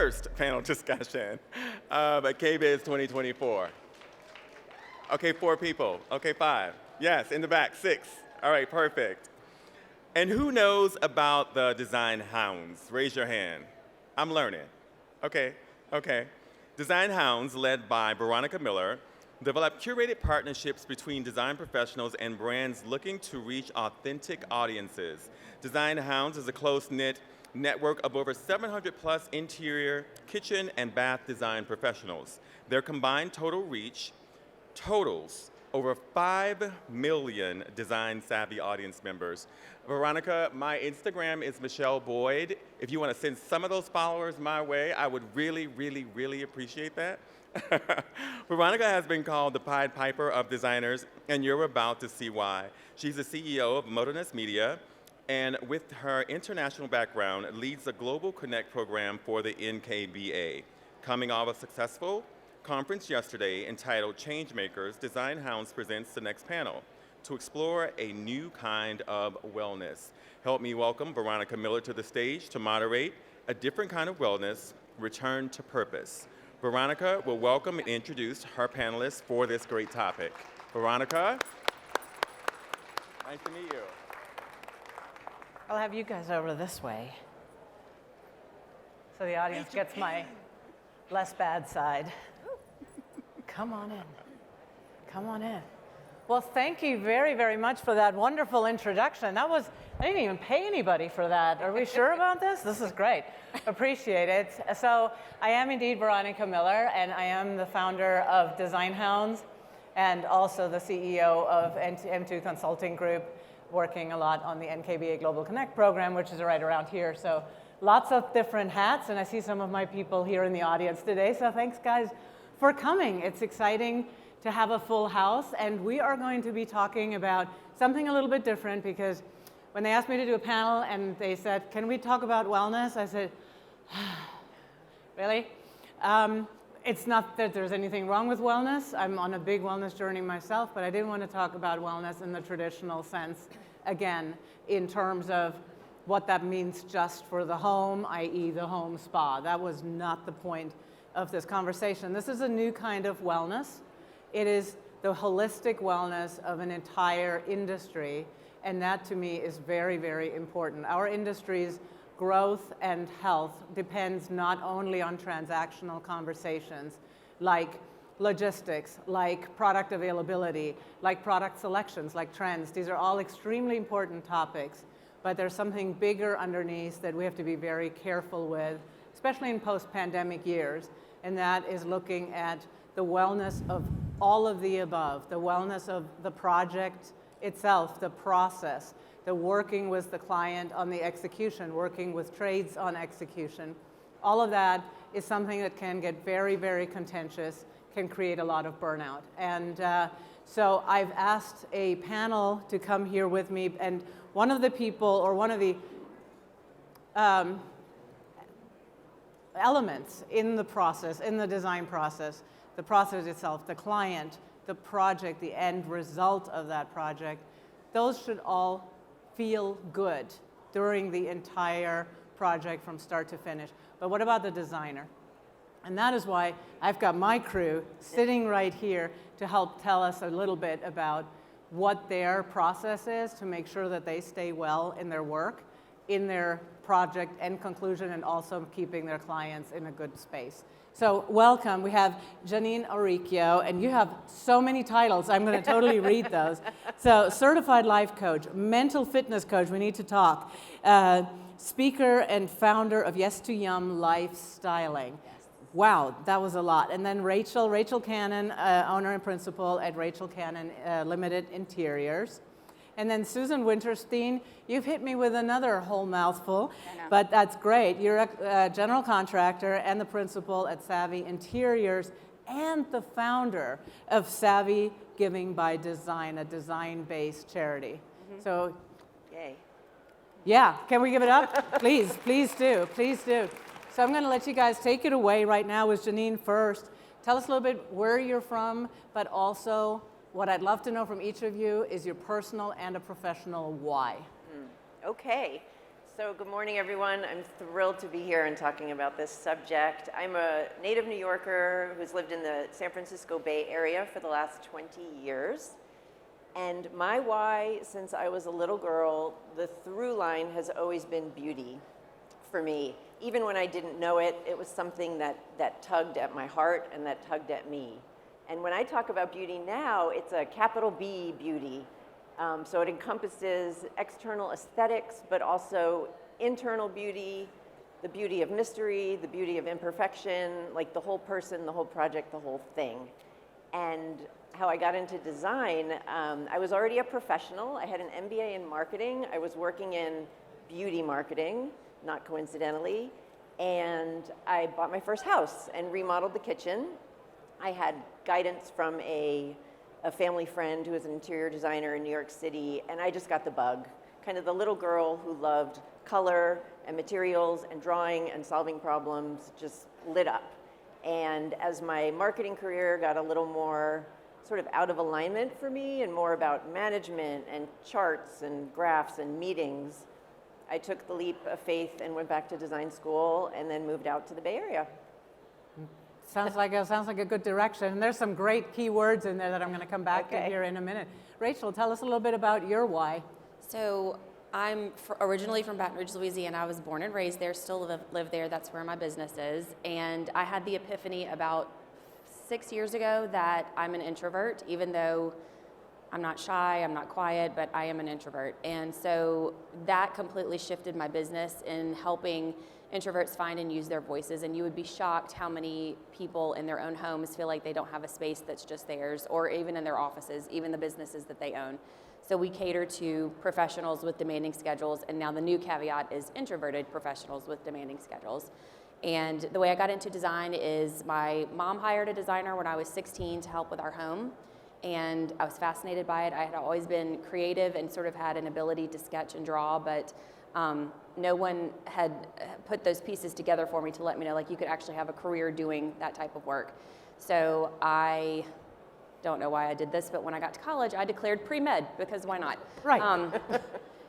first panel discussion of KBIS 2024. Okay, 4 people. Okay, 5. Yes, in the back, 6. All right, perfect. And who knows about the Designhounds? Raise your hand. I'm learning. Okay. Designhounds, led by Veronika Miller, develop curated partnerships between design professionals and brands looking to reach authentic audiences. Designhounds is a close-knit network of over 700 plus interior, kitchen, and bath design professionals. Their combined total reach totals over 5 million design-savvy audience members. Veronika, my Instagram is Michelle Boyd. If you want to send some of those followers my way, I would really, really, really appreciate that. Veronika has been called the Pied Piper of designers, and you're about to see why. She's the CEO of Modenus Media, and with her international background, leads the Global Connect program for the NKBA. Coming off a successful conference yesterday entitled Changemakers, Designhounds presents the next panel to explore a new kind of wellness. Help me welcome Veronika Miller to the stage to moderate a different kind of wellness, return to purpose. Veronika will welcome and introduce her panelists for this great topic. Veronika, nice to meet you. I'll have you guys over this way so the audience gets my less bad side. Come on in. Come on in. Well, thank you very, very much for that wonderful introduction. I didn't even pay anybody for that. Are we sure about this? This is great. Appreciate it. So I am indeed Veronika Miller, and I am the founder of Designhounds and also the CEO of M2 Consulting Group, working a lot on the NKBA Global Connect program, which is right around here. So lots of different hats, and I see some of my people here in the audience today. So thanks, guys, for coming. It's exciting to have a full house, and we are going to be talking about something a little bit different, because when they asked me to do a panel and they said, can we talk about wellness? I said, really? It's not that there's anything wrong with wellness. I'm on a big wellness journey myself, but I didn't want to talk about wellness in the traditional sense, again, in terms of what that means just for the home, i.e. the home spa. That was not the point of this conversation. This is a new kind of wellness. It is the holistic wellness of an entire industry, and that to me is very, very important. Our industry's growth and health depends not only on transactional conversations like logistics, like product availability, like product selections, like trends. These are all extremely important topics, but there's something bigger underneath that we have to be very careful with, especially in post-pandemic years, and that is looking at the wellness of all of the above, the wellness of the project itself, the process, the working with the client on the execution, working with trades on execution. All of that is something that can get very, very contentious, can create a lot of burnout. And so I've asked a panel to come here with me, and one of the people, or one of the elements in the process, in the design process, the process itself, the client, the project, the end result of that project, those should all feel good during the entire project from start to finish. But what about the designer? And that is why I've got my crew sitting right here to help tell us a little bit about what their process is to make sure that they stay well in their work, in their project end conclusion, and also keeping their clients in a good space. So welcome, we have Janine Auricchio, and you have so many titles, I'm gonna totally read those. So certified life coach, mental fitness coach, we need to talk. Speaker and founder of Yes to Yum Life Styling. Wow, that was a lot. And then Rachel Cannon, owner and principal at Rachel Cannon Limited Interiors. And then Susan Winterstein, you've hit me with another whole mouthful, but that's great. You're a general contractor and the principal at Savvy Interiors and the founder of Savvy Giving by Design, a design-based charity. Mm-hmm. So, yay. Yeah, can we give it up? Please do. So I'm gonna let you guys take it away right now with Janine first. Tell us a little bit where you're from, but also what I'd love to know from each of you is your personal and a professional why. Okay, So good morning, everyone. I'm thrilled to be here and talking about this subject. I'm a native New Yorker who's lived in the San Francisco Bay Area for the last 20 years. And my why, since I was a little girl, the through line has always been beauty for me. Even when I didn't know it, it was something that tugged at my heart and that tugged at me. And when I talk about beauty now, it's a capital B beauty. So it encompasses external aesthetics, but also internal beauty, the beauty of mystery, the beauty of imperfection, like the whole person, the whole project, the whole thing. And how I got into design, I was already a professional. I had an MBA in marketing. I was working in beauty marketing, not coincidentally. And I bought my first house and remodeled the kitchen. I had guidance from a family friend who was an interior designer in New York City, and I just got the bug. Kind of the little girl who loved color and materials and drawing and solving problems just lit up. And as my marketing career got a little more sort of out of alignment for me and more about management and charts and graphs and meetings, I took the leap of faith and went back to design school and then moved out to the Bay Area. Sounds like a good direction. And there's some great key words in there that I'm going to come back to here in a minute. Rachel, tell us a little bit about your why. So I'm originally from Baton Rouge, Louisiana. I was born and raised there, still live there. That's where my business is. And I had the epiphany about 6 years ago that I'm an introvert, even though I'm not shy, I'm not quiet, but I am an introvert. And so that completely shifted my business in helping introverts find and use their voices. And you would be shocked how many people in their own homes feel like they don't have a space that's just theirs, or even in their offices, even the businesses that they own. So we cater to professionals with demanding schedules, and now the new caveat is introverted professionals with demanding schedules. And the way I got into design is my mom hired a designer when I was 16 to help with our home, and I was fascinated by it. I had always been creative and sort of had an ability to sketch and draw, but no one had put those pieces together for me to let me know, like, you could actually have a career doing that type of work. So I don't know why I did this, but when I got to college, I declared pre-med, because why not? Right.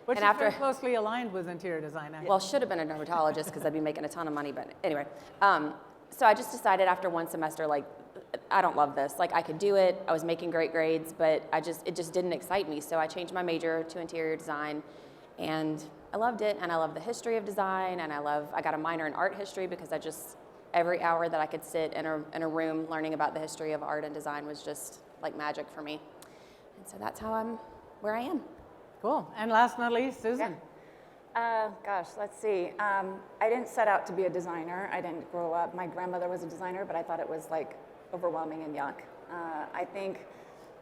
Which and is very closely aligned with interior design. Well, should have been a dermatologist because I'd be making a ton of money, but anyway. So I just decided after one semester, like, I don't love this. Like, I could do it. I was making great grades, but it just didn't excite me. So I changed my major to interior design, and I loved it, and I love the history of design, and I got a minor in art history because every hour that I could sit in a room learning about the history of art and design was just like magic for me. And so that's how I'm where I am. Cool. And last but not least, Susan. Gosh, let's see. I didn't set out to be a designer. I didn't grow up. My grandmother was a designer, but I thought it was like overwhelming and yuck. I think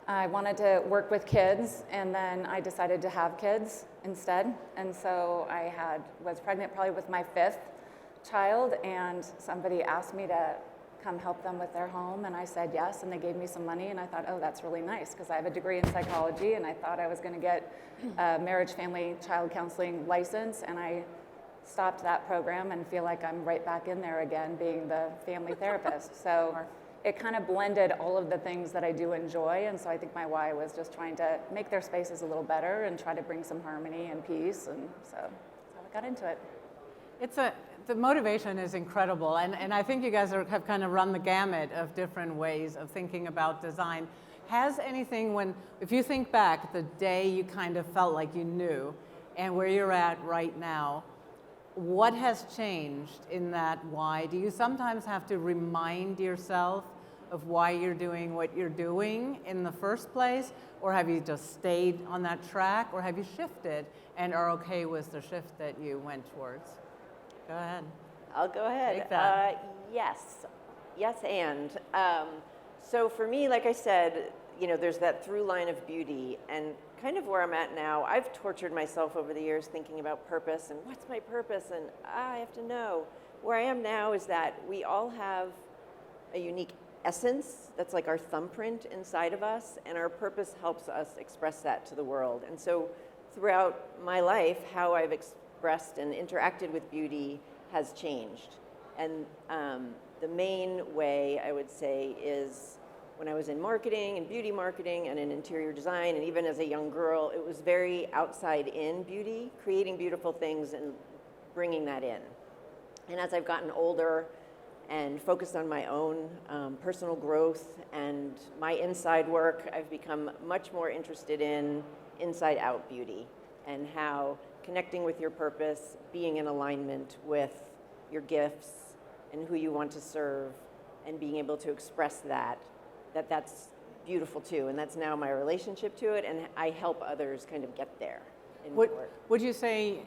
I wanted to work with kids, and then I decided to have kids instead. And so I was pregnant probably with my 5th child, and somebody asked me to come help them with their home, and I said yes, and they gave me some money, and I thought, oh, that's really nice, because I have a degree in psychology, and I thought I was going to get a marriage, family, child counseling license, and I stopped that program and feel like I'm right back in there again being the family therapist. So it kind of blended all of the things that I do enjoy, and so I think my why was just trying to make their spaces a little better and try to bring some harmony and peace, and so that's how I got into it. The motivation is incredible, and I think you guys have kind of run the gamut of different ways of thinking about design. Has anything, if you think back, the day you kind of felt like you knew, and where you're at right now, what has changed in that why? Do you sometimes have to remind yourself of why you're doing what you're doing in the first place, or have you just stayed on that track, or have you shifted and are okay with the shift that you went towards? Go ahead. I'll go ahead. Take that. Yes, and. So for me, like I said, there's that through line of beauty, and kind of where I'm at now, I've tortured myself over the years thinking about purpose and what's my purpose, and I have to know. Where I am now is that we all have a unique essence that's like our thumbprint inside of us, and our purpose helps us express that to the world. And so throughout my life, how I've expressed and interacted with beauty has changed. And the main way, I would say, is when I was in marketing and beauty marketing and in interior design, and even as a young girl, it was very outside in beauty, creating beautiful things and bringing that in. And as I've gotten older and focused on my own personal growth and my inside work, I've become much more interested in inside out beauty and how connecting with your purpose, being in alignment with your gifts and who you want to serve, and being able to express that's beautiful too. And that's now my relationship to it, and I help others kind of get there in my work. Would you say,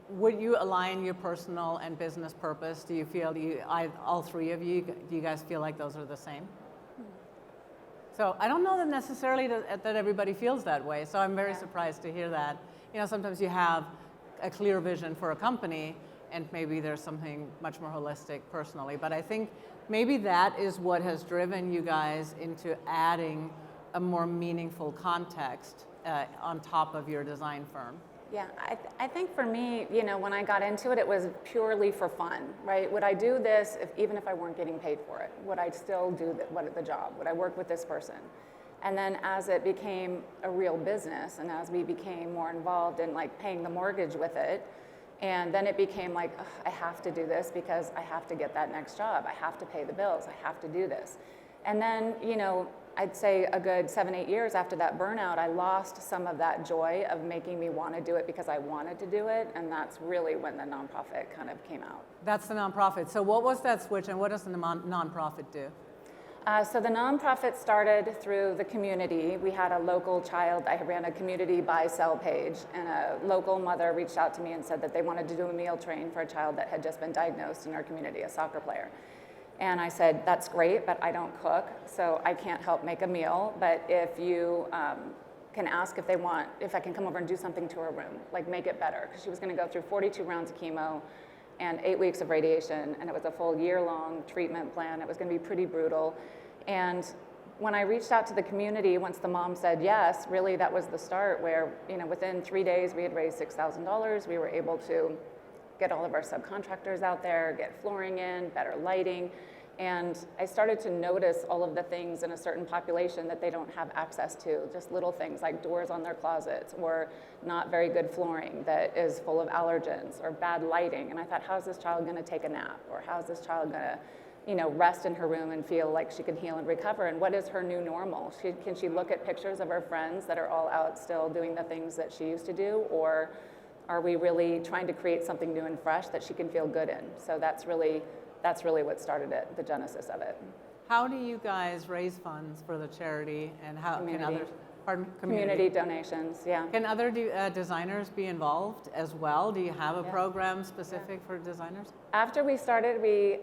would you align your personal and business purpose? Do you feel, all three of you, do you guys feel like those are the same? So I don't know that necessarily that everybody feels that way, so I'm very surprised to hear that. You know, sometimes you have a clear vision for a company, and maybe there's something much more holistic personally, but I think maybe that is what has driven you guys into adding a more meaningful context on top of your design firm. Yeah, I think for me, you know, when I got into it, it was purely for fun, right? Would I do this even if I weren't getting paid for it? Would I still do the job? Would I work with this person? And then as it became a real business, and as we became more involved in like paying the mortgage with it, and then it became like, I have to do this because I have to get that next job. I have to pay the bills. I have to do this. And then, you know, I'd say a good 7-8 years after that burnout, I lost some of that joy of making me want to do it because I wanted to do it, and that's really when the nonprofit kind of came out. That's the nonprofit. So what was that switch, and what does the nonprofit do? So the nonprofit started through the community. We had a local child. I ran a community buy-sell page, and a local mother reached out to me and said that they wanted to do a meal train for a child that had just been diagnosed in our community, a soccer player. And I said, that's great, but I don't cook, so I can't help make a meal. But if you can ask if I can come over and do something to her room, like make it better. Because she was going to go through 42 rounds of chemo and 8 weeks of radiation, and it was a full year-long treatment plan. It was going to be pretty brutal. And when I reached out to the community, once the mom said yes, really that was the start where, you know, within 3 days we had raised $6,000. We were able to get all of our subcontractors out there, get flooring in, better lighting. And I started to notice all of the things in a certain population that they don't have access to, just little things like doors on their closets or not very good flooring that is full of allergens or bad lighting. And I thought, how's this child going to take a nap? Or how's this child going to, you know, rest in her room and feel like she can heal and recover? And what is her new normal? Can she look at pictures of her friends that are all out still doing the things that she used to do? Or are we really trying to create something new and fresh that she can feel good in? So that's really what started it, the genesis of it. How do you guys raise funds for the charity, and how can others? Pardon? Community donations, yeah. Can other designers be involved as well? Do you have a program specific for designers? After we started, we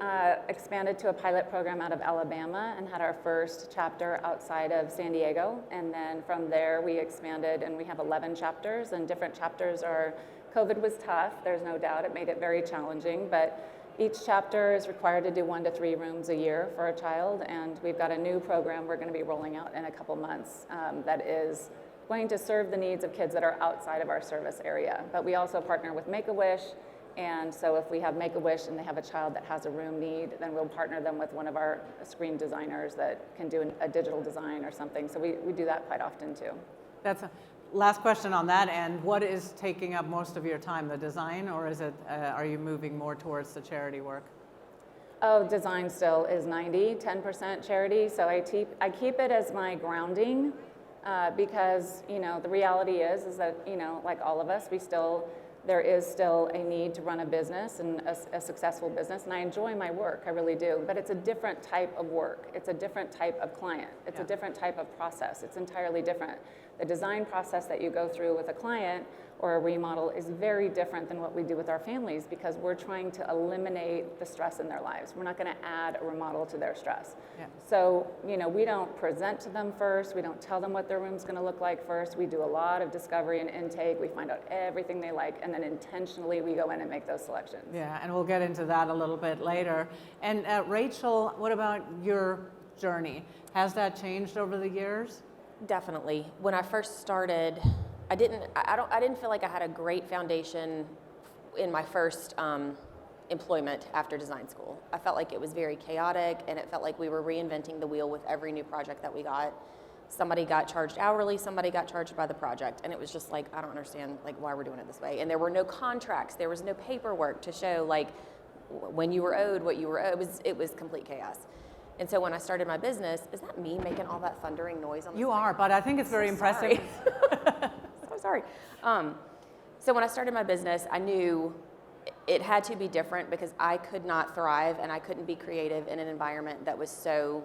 expanded to a pilot program out of Alabama and had our first chapter outside of San Diego. And then from there, we expanded, and we have 11 chapters, and different chapters are, COVID was tough, there's no doubt, it made it very challenging, but each chapter is required to do 1 to 3 rooms a year for a child, and we've got a new program we're going to be rolling out in a couple months that is going to serve the needs of kids that are outside of our service area. But we also partner with Make-A-Wish, and so if we have Make-A-Wish and they have a child that has a room need, then we'll partner them with one of our screen designers that can do a digital design or something. So we do that quite often too. That's a last question on that end. What is taking up most of your time, the design, or is it, are you moving more towards the charity work? Oh, design still is 10% charity. So I keep it as my grounding because, you know, the reality is that, you know, like all of us, there is still a need to run a business and a successful business, and I enjoy my work, I really do, but it's a different type of work. It's a different type of client. It's a different type of process. It's entirely different. The design process that you go through with a client or a remodel is very different than what we do with our families because we're trying to eliminate the stress in their lives. We're not going to add a remodel to their stress. Yeah. So, you know, we don't present to them first. We don't tell them what their room's going to look like first. We do a lot of discovery and intake. We find out everything they like, and then intentionally we go in and make those selections. Yeah, and we'll get into that a little bit later. And Rachel, what about your journey? Has that changed over the years? Definitely. When I first started, I didn't feel like I had a great foundation in my first employment after design school. I felt like it was very chaotic, and it felt like we were reinventing the wheel with every new project that we got. Somebody got charged hourly, somebody got charged by the project. And it was just like, I don't understand like why we're doing it this way. And there were no contracts, there was no paperwork to show like when you were owed, what you were owed. It was complete chaos. And so when I started my business, is that me making all that thundering noise on the You screen? are, but I think it's very impressive. So sorry. So when I started my business, I knew it had to be different because I could not thrive and I couldn't be creative in an environment that was so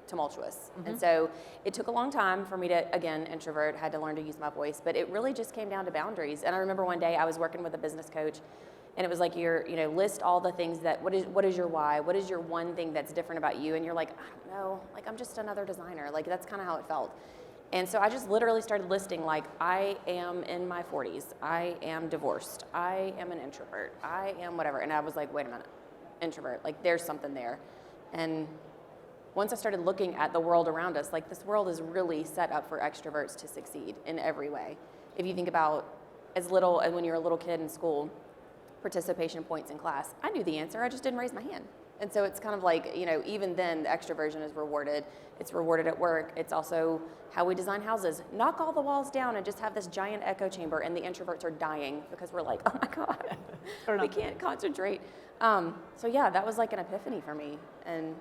tumultuous. And so it took a long time for me to, again, introvert, had to learn to use my voice, but it really just came down to boundaries. And I remember one day I was working with a business coach, and it was like, list all the things that, what is your why? What is your one thing that's different about you? And you're like, I don't know, like I'm just another designer. Like that's kind of how it felt. And so I just literally started listing like, I am in my 40s, I am divorced, I am an introvert, I am whatever. And I was like, wait a minute, introvert, like there's something there. And once I started looking at the world around us, like this world is really set up for extroverts to succeed in every way. If you think about as when you're a little kid in school, participation points in class, I knew the answer, I just didn't raise my hand. And so it's kind of like, even then the extroversion is rewarded. It's rewarded at work. It's also how we design houses. Knock all the walls down and just have this giant echo chamber, and the introverts are dying because we're like, oh my God, we can't concentrate. So yeah, that was like an epiphany for me and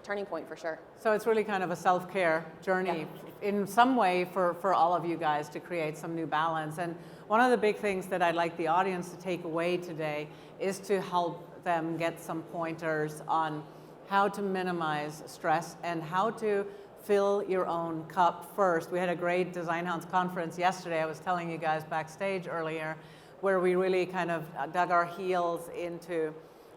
turning point for sure. So it's really kind of a self-care journey in some way for all of you guys to create some new balance. And one of the big things that I'd like the audience to take away today is to help them get some pointers on how to minimize stress and how to fill your own cup first. We had a great Designhounds conference yesterday. I was telling you guys backstage earlier, where we really kind of dug our heels into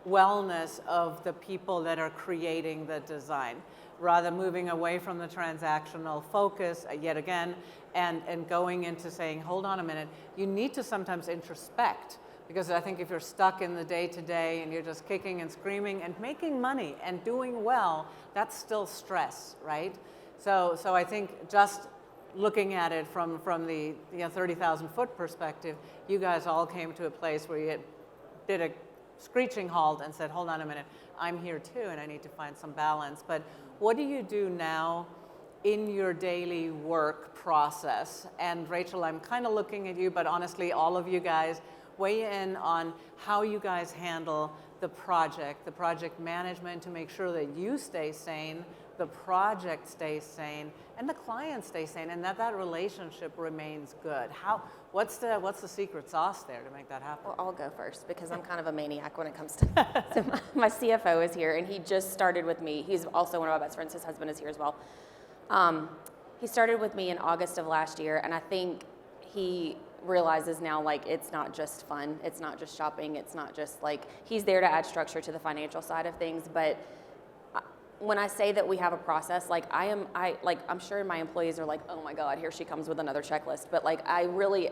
wellness of the people that are creating the design, rather moving away from the transactional focus yet again and going into saying, hold on a minute, you need to sometimes introspect. Because I think if you're stuck in the day-to-day and you're just kicking and screaming and making money and doing well, that's still stress, right? So I think just looking at it from the 30,000-foot perspective, you guys all came to a place where you did a screeching halt and said, hold on a minute, I'm here too and I need to find some balance. But what do you do now in your daily work process? And Rachel, I'm kind of looking at you, but honestly, all of you guys, weigh in on how you guys handle the project management to make sure that you stay sane, the project stays sane, and the client stays sane, and that relationship remains good. What's the secret sauce there to make that happen? Well, I'll go first because I'm kind of a maniac when it comes to so my CFO is here, and he just started with me. He's also one of my best friends. His husband is here as well. He started with me in August of last year, and I think he realizes now like it's not just fun, it's not just shopping, it's not just like he's there to add structure to the financial side of things. But when I say that we have a process, like I'm sure my employees are like, oh my God, here she comes with another checklist. But like I really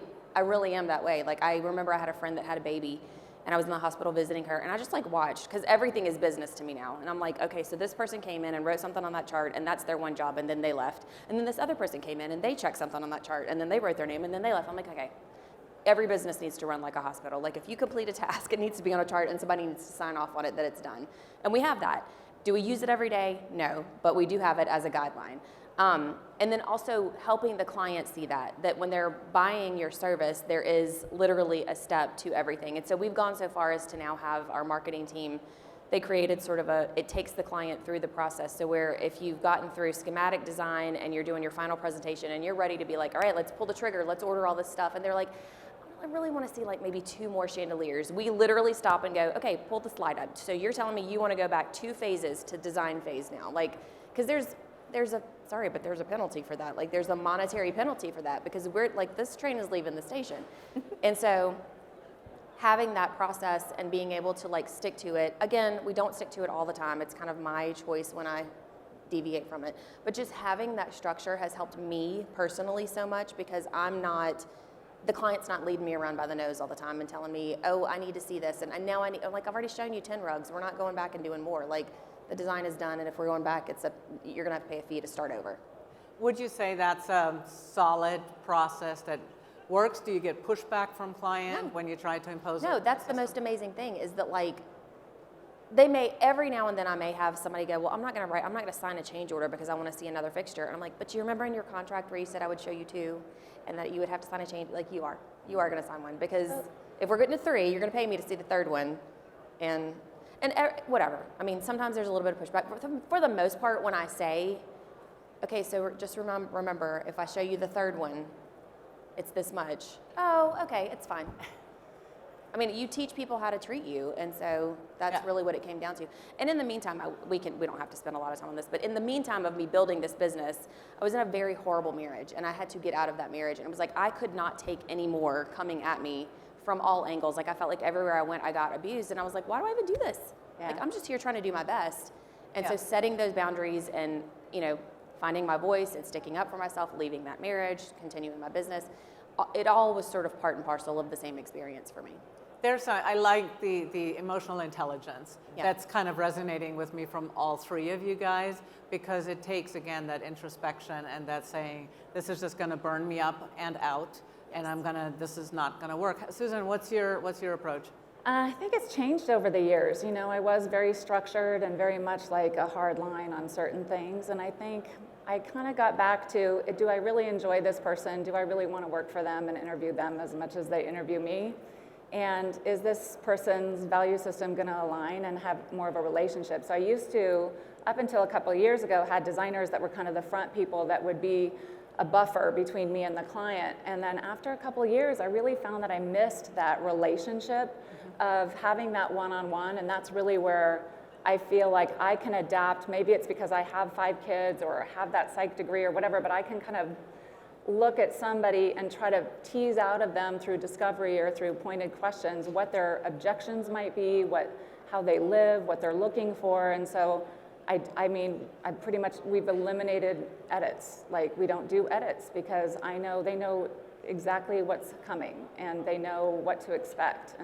am that way. Like I remember I had a friend that had a baby and I was in the hospital visiting her, and I just like watched, because everything is business to me now. And I'm like, okay, so this person came in and wrote something on that chart, and that's their one job, and then they left. And then this other person came in and they checked something on that chart, and then they wrote their name, and then they left. I'm like, okay, every business needs to run like a hospital. Like if you complete a task, it needs to be on a chart and somebody needs to sign off on it that it's done. And we have that. Do we use it every day? No, but we do have it as a guideline. And then also helping the client see that when they're buying your service, there is literally a step to everything. And so we've gone so far as to now have our marketing team, they created sort of it takes the client through the process. So where if you've gotten through schematic design and you're doing your final presentation and you're ready to be like, all right, let's pull the trigger, let's order all this stuff. And they're like, I really want to see like maybe 2 more chandeliers. We literally stop and go, okay, pull the slide up. So you're telling me you want to go back 2 phases to design phase now. Like, because there's a penalty for that. Like there's a monetary penalty for that because we're like, this train is leaving the station. And so having that process and being able to like stick to it, again, we don't stick to it all the time. It's kind of my choice when I deviate from it. But just having that structure has helped me personally so much because the client's not leading me around by the nose all the time and telling me, oh, I need to see this. And now I'm like, I've already shown you 10 rugs. We're not going back and doing more. Like the design is done. And if we're going back, you're going to have to pay a fee to start over. Would you say that's a solid process that works? Do you get pushback from client when you try to impose it? No, that's the most amazing thing is that like, they may, every now and then I may have somebody go, well, I'm not gonna sign a change order because I want to see another fixture. And I'm like, but you remember in your contract where you said I would show you 2 and that you would have to sign a change? Like, you are gonna sign one, because if we're getting to 3, you're gonna pay me to see the 3rd one. And whatever. I mean, sometimes there's a little bit of pushback. For the most part, when I say, okay, so just remember, if I show you the 3rd one, it's this much. Oh, okay, it's fine. I mean, you teach people how to treat you, and so that's really what it came down to. And in the meantime, we don't have to spend a lot of time on this, but in the meantime of me building this business, I was in a very horrible marriage, and I had to get out of that marriage. And it was like, I could not take any more coming at me from all angles. Like, I felt like everywhere I went, I got abused, and I was like, why do I even do this? Yeah. Like, I'm just here trying to do my best. And so setting those boundaries and, finding my voice and sticking up for myself, leaving that marriage, continuing my business, it all was sort of part and parcel of the same experience for me. I like the emotional intelligence. Yeah. That's kind of resonating with me from all 3 of you guys, because it takes, again, that introspection and that saying, this is just going to burn me up and out, and this is not going to work. Susan, what's your approach? I think it's changed over the years. I was very structured and very much like a hard line on certain things. And I think I kind of got back to, do I really enjoy this person? Do I really want to work for them and interview them as much as they interview me? And is this person's value system going to align and have more of a relationship? So I used to, up until a couple of years ago, had designers that were kind of the front people that would be a buffer between me and the client. And then after a couple of years, I really found that I missed that relationship of having that one-on-one. And that's really where I feel like I can adapt. Maybe it's because I have 5 kids or have that psych degree or whatever, but I can kind of look at somebody and try to tease out of them through discovery or through pointed questions what their objections might be, how they live, what they're looking for. And so we've eliminated edits. Like, we don't do edits because they know exactly what's coming and they know what to expect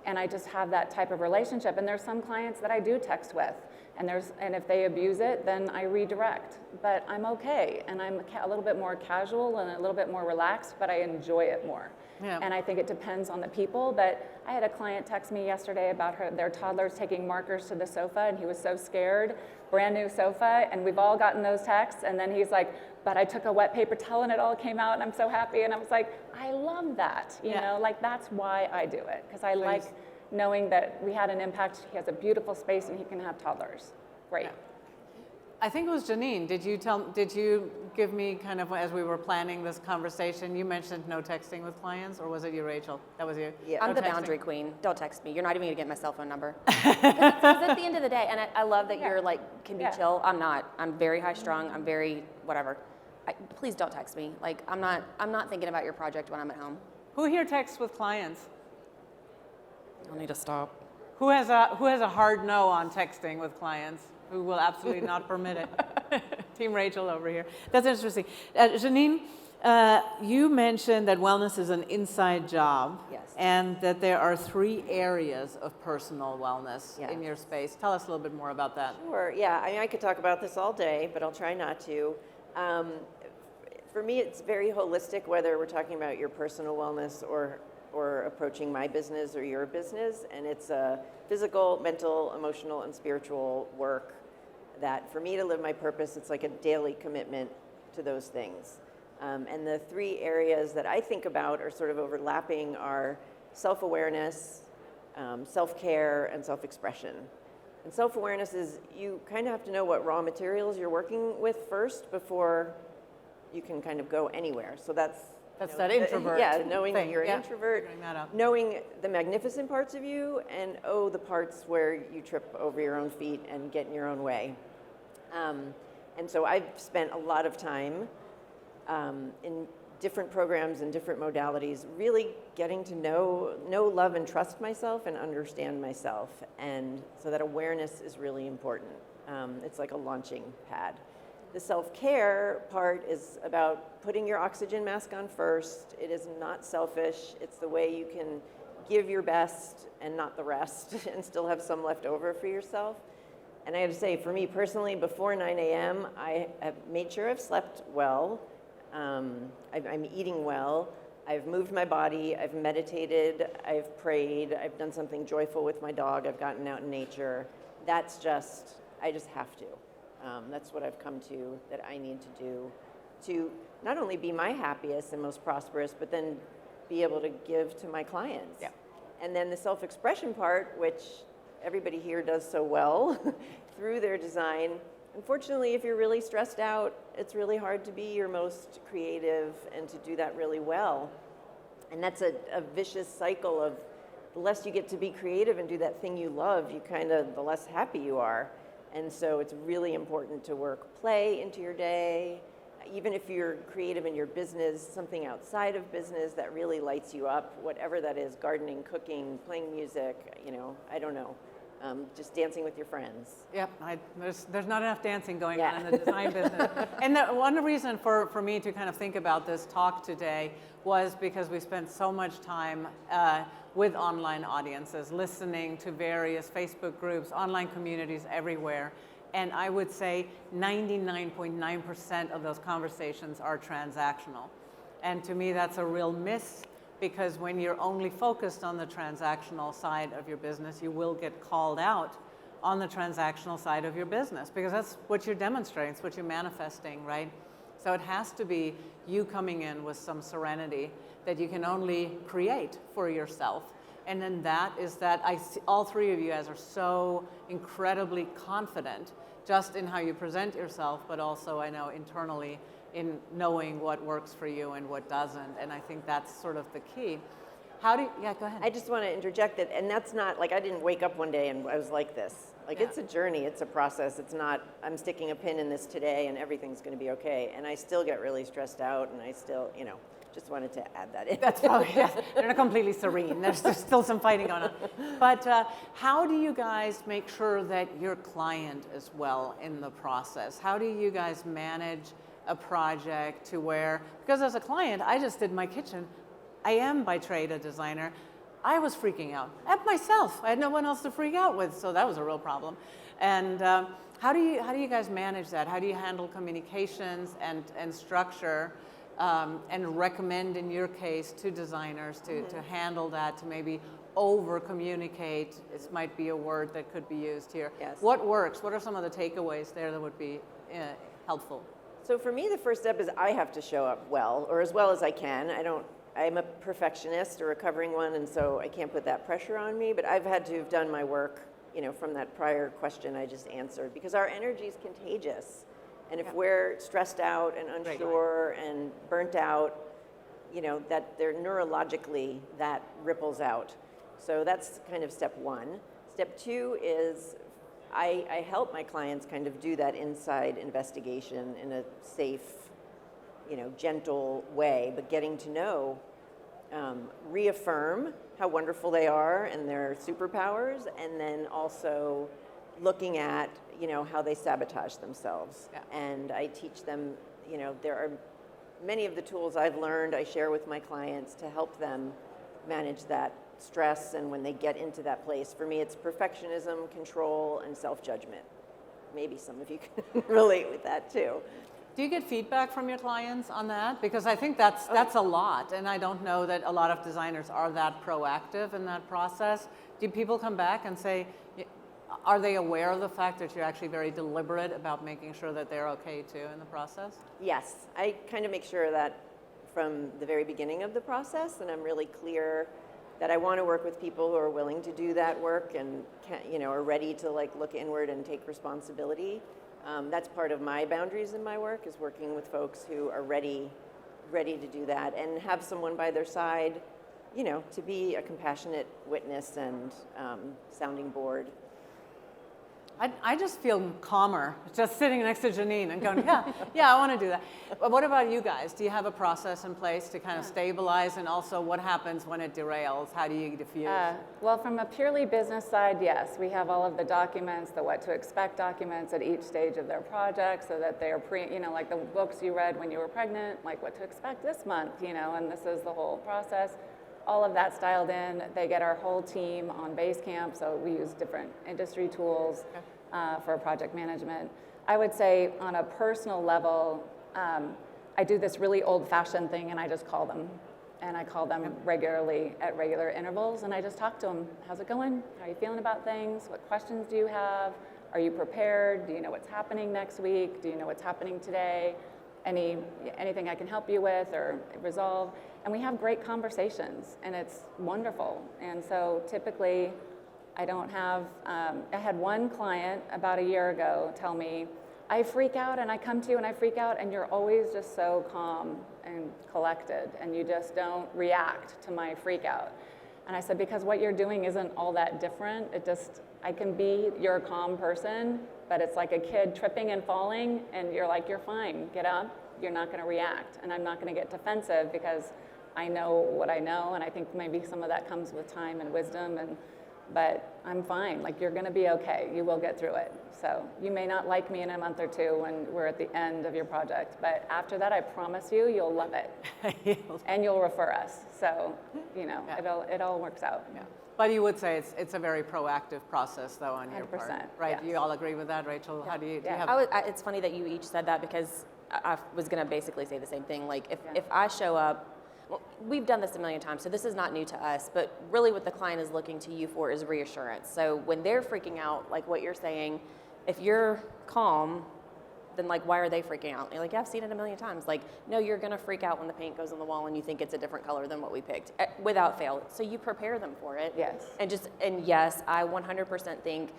and I just have that type of relationship. And there's some clients that I do text with, and if they abuse it, then I redirect. But I'm okay, and I'm a little bit more casual and a little bit more relaxed, but I enjoy it more. Yeah. And I think it depends on the people. But I had a client text me yesterday about their toddler's taking markers to the sofa, and he was so scared. Brand new sofa, and we've all gotten those texts. And then he's like, but I took a wet paper towel and it all came out, and I'm so happy. And I was like, I love that. You know, like, that's why I do it, because I like knowing that we had an impact. He has a beautiful space and he can have toddlers. Great. Yeah. I think it was Janine. Did you give me kind of, as we were planning this conversation, you mentioned no texting with clients, or was it you, Rachel? That was you? Yeah. I'm the boundary queen. Don't text me. You're not even gonna get my cell phone number. Because at the end of the day, and I love that you're like, can be chill. I'm not. I'm very high strung. I'm very whatever. Please don't text me. Like, I'm not thinking about your project when I'm at home. Who here texts with clients? I'll need to stop. Who has a hard no on texting with clients? Who will absolutely not permit it? Team Rachel over here. That's interesting. Janine, you mentioned that wellness is an inside job. Yes. And that there are 3 areas of personal wellness in your space. Tell us a little bit more about that. Sure, yeah. I mean, I could talk about this all day, but I'll try not to. For me, it's very holistic, whether we're talking about your personal wellness or approaching my business or your business. And it's a physical, mental, emotional, and spiritual work that, for me to live my purpose, it's like a daily commitment to those things. And the 3 areas that I think about are sort of overlapping are self-awareness, self-care, and self-expression. And self-awareness is, you kind of have to know what raw materials you're working with first before you can kind of go anywhere. So that's that introvert. Knowing thing. that you're an introvert, knowing the magnificent parts of you, and the parts where you trip over your own feet and get in your own way. And so I've spent a lot of time in different programs and different modalities, really getting to know, love, and trust myself and understand myself. And so that awareness is really important. It's like a launching pad. The self-care part is about putting your oxygen mask on first. It is not selfish. It's the way you can give your best and not the rest and still have some left over for yourself. And I have to say, for me personally, before 9 a.m., I have made sure I've slept well. I'm eating well. I've moved my body, I've meditated, I've prayed, I've done something joyful with my dog, I've gotten out in nature. That's just, I just have to. That's what I've come to that I need to do to not only be my happiest and most prosperous, but then be able to give to my clients. Yeah. And then the self-expression part, which everybody here does so well through their design. Unfortunately, if you're really stressed out, it's really hard to be your most creative and to do that really well. And that's a vicious cycle of the less you get to be creative and do that thing you love, the less happy you are. And so it's really important to work play into your day. Even if you're creative in your business, something outside of business that really lights you up, whatever that is, gardening, cooking, playing music, I don't know. Just dancing with your friends. Yep, there's not enough dancing going on in the design business. And one reason for me to kind of think about this talk today was because we spent so much time with online audiences, listening to various Facebook groups, online communities everywhere. And I would say 99.9% of those conversations are transactional. And to me, that's a real miss, because when you're only focused on the transactional side of your business, you will get called out on the transactional side of your business, because that's what you're demonstrating, it's what you're manifesting, right? So it has to be you coming in with some serenity that you can only create for yourself. And then that is that I see all three of you guys are so incredibly confident just in how you present yourself, but also I know internally in knowing what works for you and what doesn't. And I think that's sort of the key. Yeah, go ahead. I just want to interject that, and that's not, like, I didn't wake up one day and I was like this. Like, Yeah. It's a journey, it's a process. It's not, I'm sticking a pin in this today and everything's going to be okay. And I still get really stressed out, and I still, just wanted to add that in. That's probably, yes. They're not completely serene. There's still some fighting going on. But how do you guys make sure that your client is well in the process? How do you guys manage a project to where, because as a client, I just did my kitchen. I am by trade a designer. I was freaking out at myself. I had no one else to freak out with, so that was a real problem. And how do you guys manage that? How do you handle communications and structure? And recommend, in your case, to designers to handle that, to maybe over-communicate. This might be a word that could be used here. Yes. What works? What are some of the takeaways there that would be helpful? So for me, the first step is I have to show up well, or as well as I can. I'm a perfectionist, a recovering one, and so I can't put that pressure on me, but I've had to have done my work, from that prior question I just answered, because our energy is contagious. And if we're stressed out and unsure and burnt out, that they're neurologically, that ripples out. So that's kind of step one. Step two is I help my clients kind of do that inside investigation in a safe, gentle way, but getting to know, reaffirm how wonderful they are and their superpowers, and then also looking at, how they sabotage themselves. Yeah. And I teach them, there are many of the tools I've learned, I share with my clients to help them manage that stress. And when they get into that place, for me, it's perfectionism, control, and self-judgment. Maybe some of you can relate with that too. Do you get feedback from your clients on that? Because I think that's a lot, and I don't know that a lot of designers are that proactive in that process. Do people come back and say, are they aware of the fact that you're actually very deliberate about making sure that they're okay too in the process? Yes, I kind of make sure that from the very beginning of the process, and I'm really clear that I want to work with people who are willing to do that work and are ready to look inward and take responsibility. That's part of my boundaries in my work, is working with folks who are ready to do that and have someone by their side, to be a compassionate witness and sounding board. I just feel calmer just sitting next to Janine and going, yeah, I want to do that. But what about you guys? Do you have a process in place to kind of stabilize, and also what happens when it derails? How do you diffuse? Well, from a purely business side, yes, we have all of the documents, the what to expect documents at each stage of their project, so that they're like the books you read when you were pregnant, like what to expect this month, and this is the whole process. All of that's dialed in. They get our whole team on Basecamp, so we use different industry tools for project management. I would say on a personal level, I do this really old-fashioned thing, and I just call them and I call them regularly at regular intervals, and I just talk to them. How's it going? How are you feeling about things? What questions do you have? Are you prepared? Do you know what's happening next week? Do you know what's happening today? Anything I can help you with or resolve? And we have great conversations, and it's wonderful. And so typically, I don't have, I had one client about a year ago tell me, I freak out and I come to you and I freak out, and you're always just so calm and collected, and you just don't react to my freak out. And I said, because what you're doing isn't all that different. I can be your calm person, but it's like a kid tripping and falling, and you're like, you're fine, get up, you're not gonna react. And I'm not gonna get defensive because I know what I know, and I think maybe some of that comes with time and wisdom, but I'm fine, like you're gonna be okay, you will get through it. So you may not like me in a month or two when we're at the end of your project, but after that, I promise you, you'll love it. And you'll refer us. So, it all works out. Yeah. But you would say it's a very proactive process, though, on your part, 100%, right? yes. You all agree with that, Rachel? Yeah. How do you Yeah. have? It's funny that you each said that, because I was going to basically say the same thing. Like Yeah. if I show up, well, we've done this a million times, so this is not new to us, but really what the client is looking to you for is reassurance. So when they're freaking out, like what you're saying, if you're calm, then like, why are they freaking out? And you're like, yeah, I've seen it a million times. Like, no, you're gonna freak out when the paint goes on the wall and you think it's a different color than what we picked, without fail. So you prepare them for it. Yes. And yes, I 100% think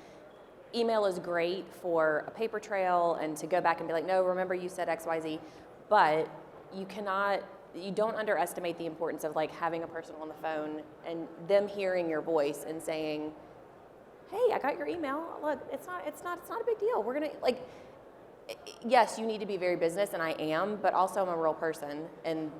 email is great for a paper trail and to go back and be like, no, remember you said X, Y, Z, but you don't underestimate the importance of like having a person on the phone and them hearing your voice and saying, hey, I got your email. Look, it's not a big deal. We're gonna like, yes, you need to be very business, and I am, but also I'm a real person, and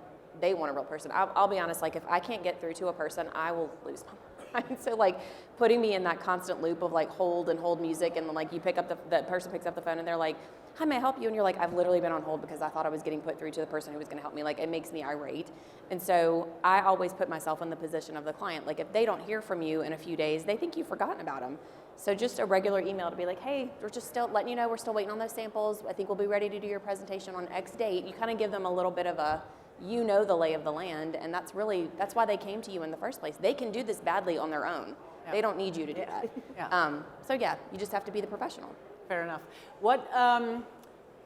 they want a real person. I'll be honest, like if I can't get through to a person, I will lose my mind. So like putting me in that constant loop of like hold music, and then like you pick up the person picks up the phone and they're like, hi, may I help you? And you're like, I've literally been on hold because I thought I was getting put through to the person who was gonna help me. Like it makes me irate. And so I always put myself in the position of the client. Like if they don't hear from you in a few days, they think you've forgotten about them. So just a regular email to be like, hey, we're just still letting you know we're still waiting on those samples. I think we'll be ready to do your presentation on X date. You kind of give them a little bit of the lay of the land, and that's why they came to you in the first place. They can do this badly on their own. Yep. They don't need you to do that. Yeah. So yeah, you just have to be the professional. Fair enough. What,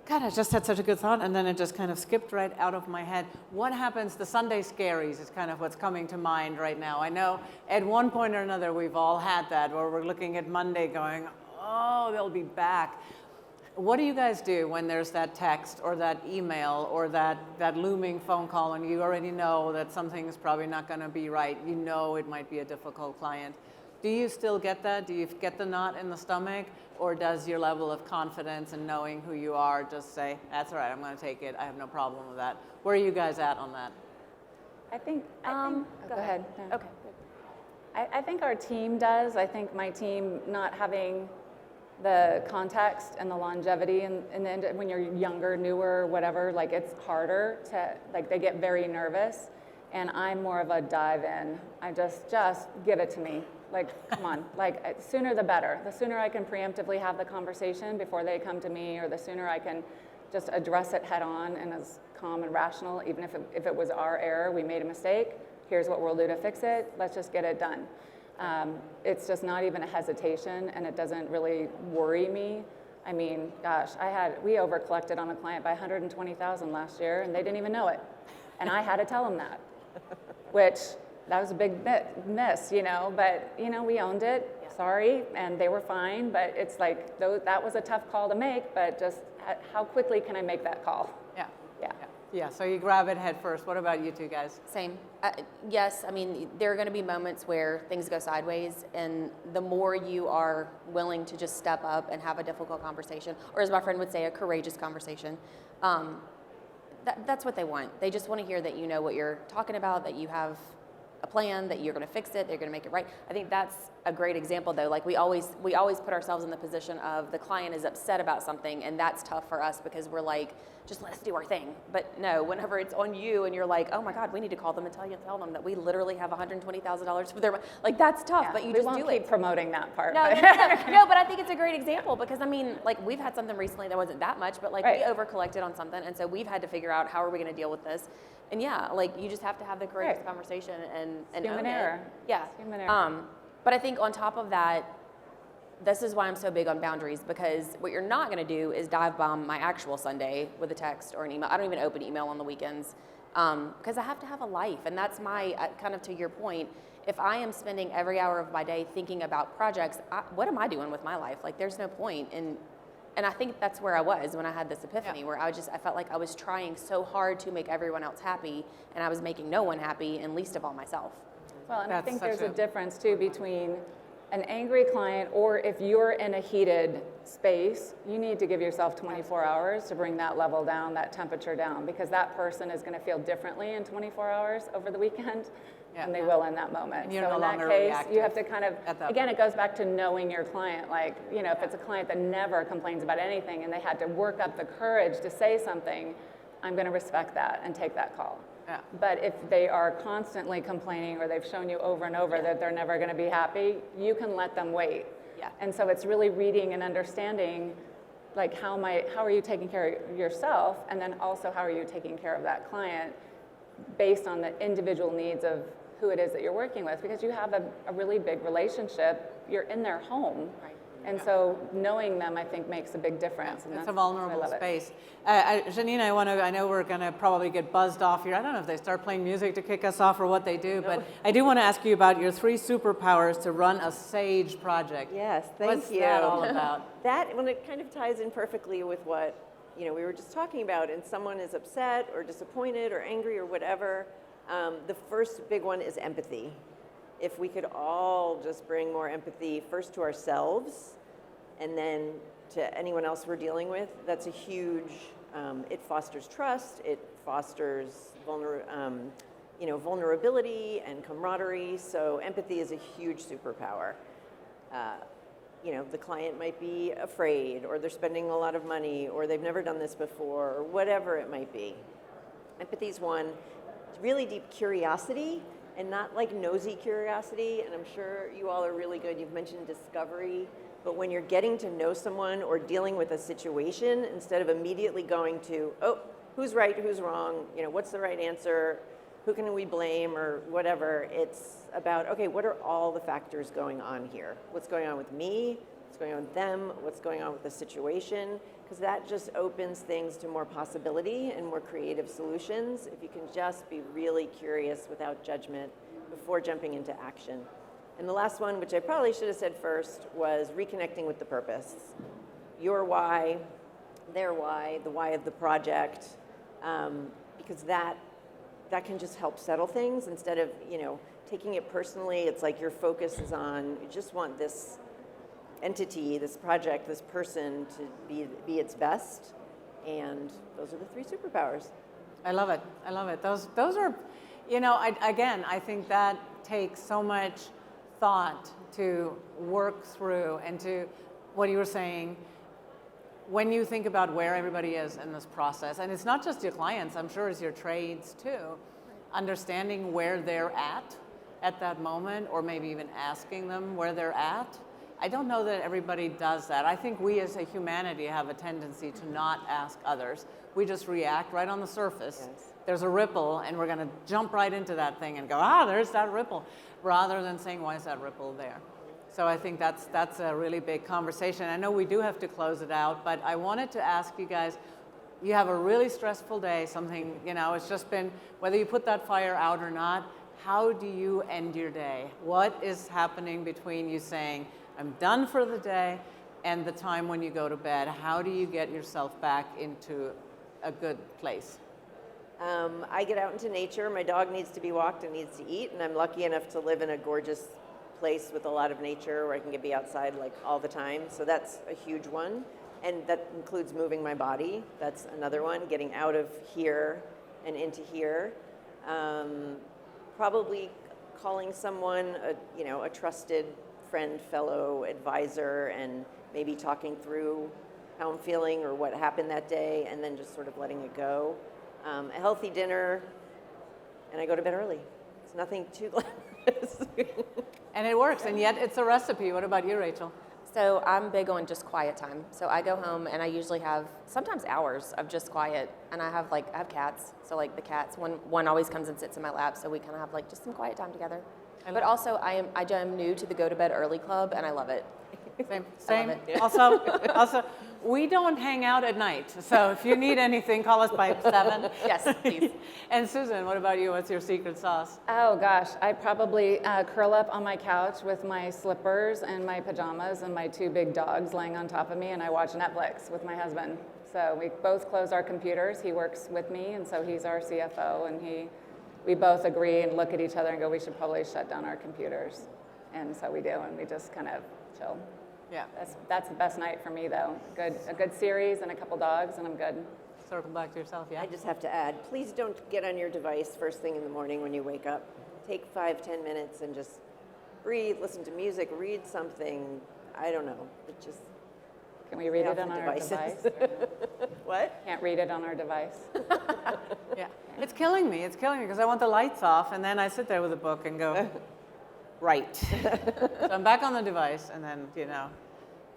God, I just had such a good thought, and then it just kind of skipped right out of my head. What happens, the Sunday scaries is kind of what's coming to mind right now. I know at one point or another we've all had that, where we're looking at Monday going, oh, they'll be back. What do you guys do when there's that text or that email or that looming phone call, and you already know that something is probably not going to be right? You know it might be a difficult client. Do you still get that? Do you get the knot in the stomach? Or does your level of confidence and knowing who you are just say, that's all right, I'm going to take it, I have no problem with that? Where are you guys at on that? I think Go ahead. No. Okay. I think our team does. I think my team not having the context and the longevity and then when you're younger, newer, whatever, like it's harder to, like they get very nervous, and I'm more of a dive in. I just give it to me. Like, come on, like sooner the better. The sooner I can preemptively have the conversation before they come to me, or the sooner I can just address it head on and as calm and rational, even if it was our error, we made a mistake, here's what we'll do to fix it, let's just get it done. It's just not even a hesitation, and it doesn't really worry me. I mean, gosh, we over collected on a client by $120,000 last year, and they didn't even know it. And I had to tell them that, which that was a big miss, but we owned it, sorry, and they were fine, but it's like, that was a tough call to make, but just how quickly can I make that call? Yeah, so you grab it head first. What about you two guys? Same. Yes, I mean, there are going to be moments where things go sideways, and the more you are willing to just step up and have a difficult conversation, or as my friend would say, a courageous conversation, that's what they want. They just want to hear that you know what you're talking about, that you have a plan, that you're going to fix it, they're going to make it right. I think that's a great example, though. Like we always put ourselves in the position of the client is upset about something, and that's tough for us because we're like, just let us do our thing. But no, whenever it's on you and you're like, oh my God, we need to call them and tell them that we literally have $120,000 for their, like that's tough, but you just do it. We won't keep promoting that part. No, but I think it's a great example because I mean, like we've had something recently that wasn't that much, but like we over collected on something, and so we've had to figure out how are we going to deal with this. And yeah, like you just have to have the courageous Right. conversation and Human own error. it. Yeah. It's human error. But I think on top of that, this is why I'm so big on boundaries, because what you're not going to do is dive bomb my actual Sunday with a text or an email. I don't even open email on the weekends because I have to have a life. And that's my, kind of to your point, if I am spending every hour of my day thinking about projects, what am I doing with my life? Like there's no point. And I think that's where I was when I had this epiphany, where I felt like I was trying so hard to make everyone else happy, and I was making no one happy, and least of all myself. Well, and I That's think such there's a- a difference too between an angry client, or if you're in a heated space, you need to give yourself 24 hours to bring that level down, that temperature down, because that person is going to feel differently in 24 hours over the weekend than they will in that moment. And you're so no in that longer case, reactive you have to kind of, at that again, it goes back to knowing your client. Like, you know, if it's a client that never complains about anything and they had to work up the courage to say something, I'm going to respect that and take that call. Yeah. But if they are constantly complaining or they've shown you over and over that they're never going to be happy, you can let them wait. Yeah. And so it's really reading and understanding, like how are you taking care of yourself, and then also how are you taking care of that client based on the individual needs of who it is that you're working with, because you have a really big relationship. You're in their home. Right. And so knowing them, I think, makes a big difference. And It's a that's why I vulnerable love it. space. Janine, I know we're going to probably get buzzed off here. I don't know if they start playing music to kick us off or what they do, but I do want to ask you about your 3 superpowers to run a Sage project. Yes, thank What's you. that all about? That, when it kind of ties in perfectly with what, you know, we were just talking about, and someone is upset or disappointed or angry or whatever, the first big one is empathy. If we could all just bring more empathy first to ourselves and then to anyone else we're dealing with, that's a huge, it fosters trust, it fosters vulnerability and camaraderie, so empathy is a huge superpower. You know, the client might be afraid, or they're spending a lot of money, or they've never done this before, or whatever it might be. Empathy is one. Really deep curiosity, and not like nosy curiosity, and I'm sure you all are really good. You've mentioned discovery, but when you're getting to know someone or dealing with a situation, instead of immediately going to, oh, who's right, who's wrong, you know, what's the right answer, who can we blame, or whatever, it's about, okay, what are all the factors going on here? What's going on with me? What's going on with them? What's going on with the situation? Because that just opens things to more possibility and more creative solutions if you can just be really curious without judgment before jumping into action. And the last one, which I probably should have said first, was reconnecting with the purpose. Your why, their why, the why of the project, because that can just help settle things instead of, you know, taking it personally. It's like your focus is on, you just want this entity, this project, this person to be its best, and those are the 3 superpowers. I love it. I love it. Those are, you know, I think that takes so much thought to work through, and to what you were saying, when you think about where everybody is in this process, and it's not just your clients, I'm sure it's your trades too, understanding where they're at that moment, or maybe even asking them where they're at. I don't know that everybody does that. I think we as a humanity have a tendency to not ask others. We just react right on the surface. Yes. There's a ripple, and we're going to jump right into that thing and go, there's that ripple, rather than saying, why is that ripple there? So I think that's a really big conversation. I know we do have to close it out, but I wanted to ask you guys, you have a really stressful day, something, you know, it's just been, whether you put that fire out or not, how do you end your day? What is happening between you saying, I'm done for the day, and the time when you go to bed? How do you get yourself back into a good place? I get out into nature. My dog needs to be walked and needs to eat, and I'm lucky enough to live in a gorgeous place with a lot of nature where I can be outside like all the time. So that's a huge one, and that includes moving my body. That's another one, getting out of here and into here. Probably calling someone, a trusted friend, fellow, advisor, and maybe talking through how I'm feeling or what happened that day, and then just sort of letting it go. A healthy dinner, and I go to bed early. It's nothing too glamorous. And it works, and yet it's a recipe. What about you, Rachel? So I'm big on just quiet time. So I go home and I usually have sometimes hours of just quiet. And I have cats. So like the cats, one always comes and sits in my lap. So we kind of have like just some quiet time together. But also I am new to the Go to Bed Early Club and I love it. Same. Also, we don't hang out at night. So if you need anything, call us by 7. Yes, please. And Susan, what about you? What's your secret sauce? Oh gosh, I probably curl up on my couch with my slippers and my pajamas and my 2 big dogs laying on top of me, and I watch Netflix with my husband. So we both close our computers. He works with me, and so he's our CFO, and we both agree and look at each other and go, we should probably shut down our computers. And so we do, and we just kind of chill. Yeah. That's the best night for me, though. A good series and a couple dogs, and I'm good. Circle back to yourself, yeah? I just have to add, please don't get on your device first thing in the morning when you wake up. Take 5-10 minutes and just breathe, listen to music, read something. I don't know. It just Can we read Get it off on the our devices. device? what? Can't read it on our device. Yeah. It's killing me because I want the lights off, and then I sit there with a book and go, right. So I'm back on the device, and then,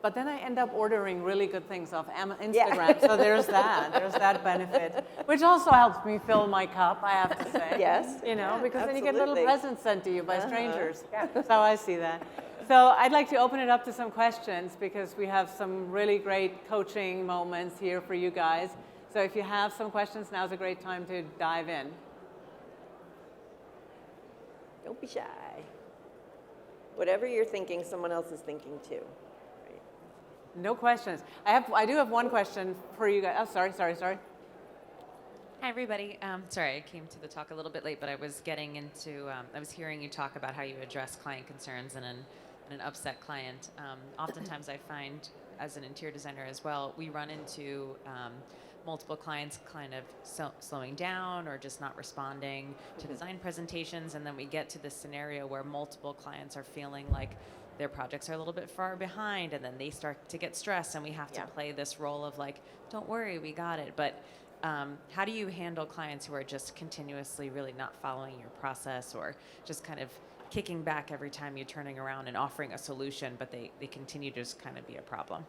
But then I end up ordering really good things off Instagram. Yeah. So there's that benefit, which also helps me fill my cup, I have to say. Yes. Because then you get little absolutely. presents sent to you by strangers. So I see that. So I'd like to open it up to some questions because we have some really great coaching moments here for you guys. So if you have some questions, now's a great time to dive in. Don't be shy. Whatever you're thinking, someone else is thinking too. No questions. I do have one question for you guys. Oh, sorry. Hi, everybody. Sorry, I came to the talk a little bit late, but I was getting into, I was hearing you talk about how you address client concerns and an upset client. Oftentimes I find, as an interior designer as well, we run into multiple clients kind of slowing down or just not responding to design presentations, and then we get to this scenario where multiple clients are feeling like their projects are a little bit far behind, and then they start to get stressed, and we have to play this role of like, don't worry, we got it. But how do you handle clients who are just continuously really not following your process, or just kind of kicking back every time you're turning around and offering a solution, but they continue to just kind of be a problem?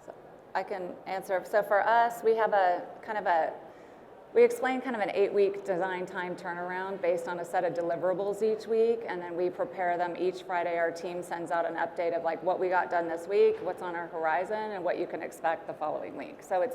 So I can answer. So for us, we have we explain kind of an 8-week design time turnaround based on a set of deliverables each week, and then we prepare them each Friday. Our team sends out an update of like what we got done this week, what's on our horizon, and what you can expect the following week. So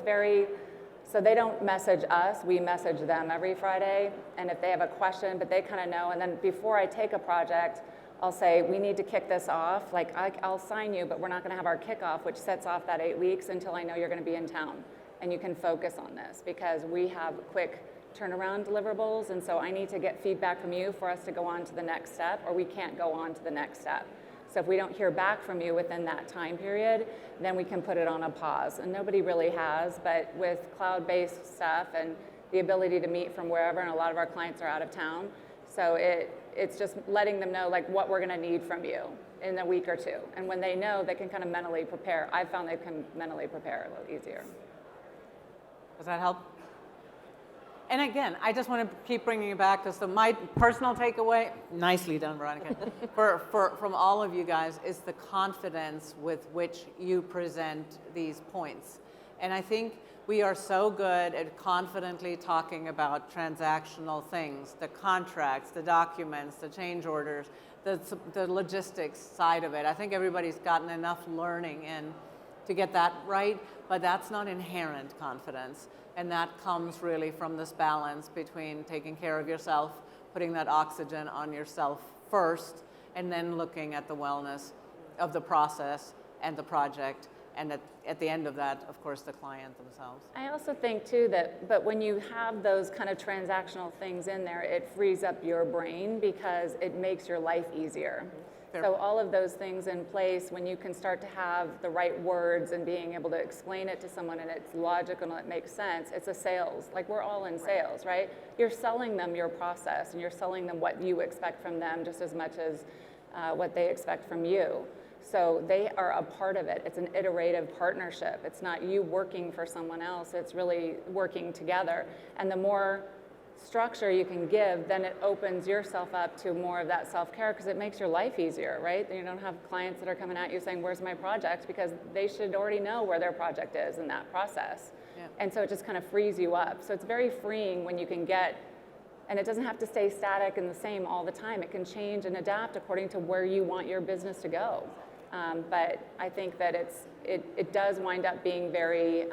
so they don't message us, we message them every Friday, and if they have a question, but they kind of know, and then before I take a project, I'll say, we need to kick this off. Like, I'll sign you, but we're not going to have our kickoff, which sets off that 8 weeks until I know you're going to be in town. And you can focus on this because we have quick turnaround deliverables. And so I need to get feedback from you for us to go on to the next step, or we can't go on to the next step. So if we don't hear back from you within that time period, then we can put it on a pause. And nobody really has, but with cloud-based stuff and the ability to meet from wherever, and a lot of our clients are out of town. So it's just letting them know like what we're going to need from you in a week or two. And when they know, they can kind of mentally prepare. I've found they can mentally prepare a little easier. Does that help? And again, I just want to keep bringing it back to my personal takeaway, nicely done, Veronika, from all of you guys is the confidence with which you present these points. And I think we are so good at confidently talking about transactional things, the contracts, the documents, the change orders, the logistics side of it. I think everybody's gotten enough learning in to get that right, but that's not inherent confidence. And that comes really from this balance between taking care of yourself, putting that oxygen on yourself first, and then looking at the wellness of the process and the project. And at the end of that, of course, the client themselves. I also think too but when you have those kind of transactional things in there, it frees up your brain because it makes your life easier. Fair. So all of those things in place, when you can start to have the right words and being able to explain it to someone and it's logical and it makes sense, it's a sales. Like we're all in sales, right? You're selling them your process and you're selling them what you expect from them just as much as what they expect from you. So they are a part of it. It's an iterative partnership. It's not you working for someone else. It's really working together. And the more structure you can give, then it opens yourself up to more of that self-care because it makes your life easier, right? You don't have clients that are coming at you saying, where's my project? Because they should already know where their project is in that process. Yeah. And so it just kind of frees you up. So it's very freeing when you can get, and it doesn't have to stay static and the same all the time. It can change and adapt according to where you want your business to go. But I think that it does wind up being very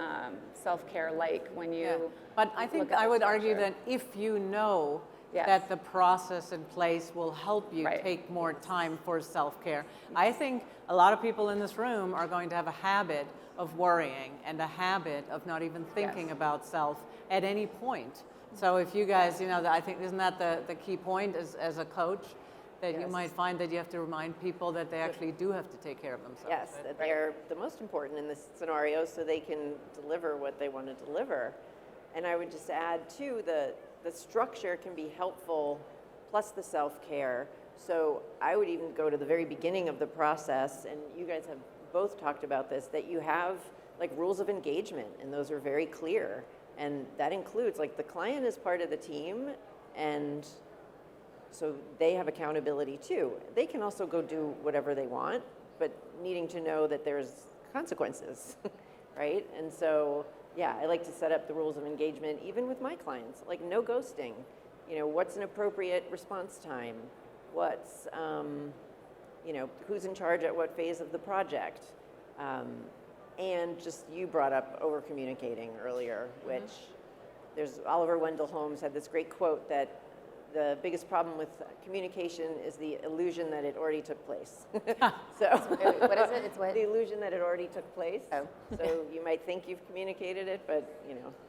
self-care-like when you. Yeah. But I think I would argue that if you know Yes. that the process in place will help you Right. take more time for self-care, I think a lot of people in this room are going to have a habit of worrying and a habit of not even thinking Yes. about self at any point. So if you guys, I think, isn't that the key point as a coach? That you Yes. might find that you have to remind people that they actually do have to take care of themselves. Yes, right? that they're the most important in this scenario so they can deliver what they want to deliver. And I would just add too, the structure can be helpful plus the self-care. So I would even go to the very beginning of the process, and you guys have both talked about this, that you have like rules of engagement, and those are very clear. And that includes like the client is part of the team, and so they have accountability too. They can also go do whatever they want, but needing to know that there's consequences, right? And so, yeah, I like to set up the rules of engagement even with my clients, like no ghosting. What's an appropriate response time? What's, who's in charge at what phase of the project? And just you brought up over communicating earlier, which there's Oliver Wendell Holmes had this great quote that the biggest problem with communication is the illusion that it already took place. So What is it? It's what? the illusion that it already took place. Oh. So you might think you've communicated it, but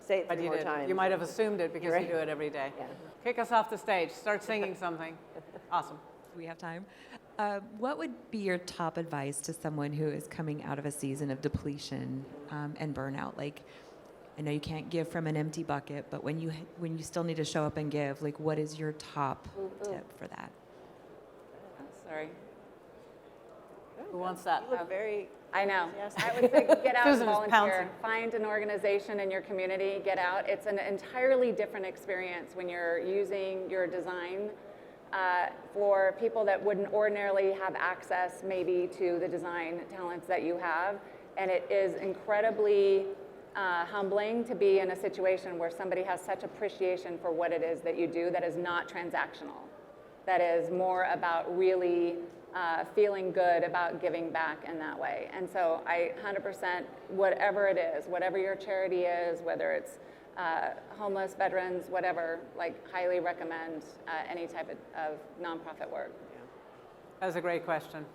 say it But three you more did. times. You might have assumed it because Right. you do it every day. Yeah. Kick us off the stage. Start singing something. Awesome. Do we have time? What would be your top advice to someone who is coming out of a season of depletion and burnout? Like, I know you can't give from an empty bucket, but when you still need to show up and give, like, what is your top tip for that? Oh, sorry. Who wants that? You look very. I know. Yes. I would say get out and Susan is volunteer. pouncing. Find an organization in your community, get out. It's an entirely different experience when you're using your design for people that wouldn't ordinarily have access maybe to the design talents that you have. And it is incredibly humbling to be in a situation where somebody has such appreciation for what it is that you do that is not transactional, that is more about really feeling good about giving back in that way. And so I 100%, whatever it is, whatever your charity is, whether it's homeless, veterans, whatever, like highly recommend any type of nonprofit work. That's a great question.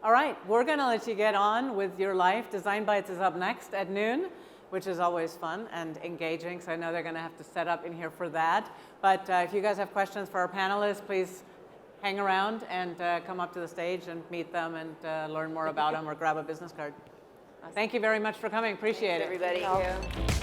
All right, we're going to let you get on with your life. Design Bites is up next at noon, which is always fun and engaging, so I know they're going to have to set up in here for that. But if you guys have questions for our panelists, please hang around and come up to the stage and meet them and learn more about them or grab a business card. Thank you very much for coming. Appreciate Thanks, it. everybody. Thank you.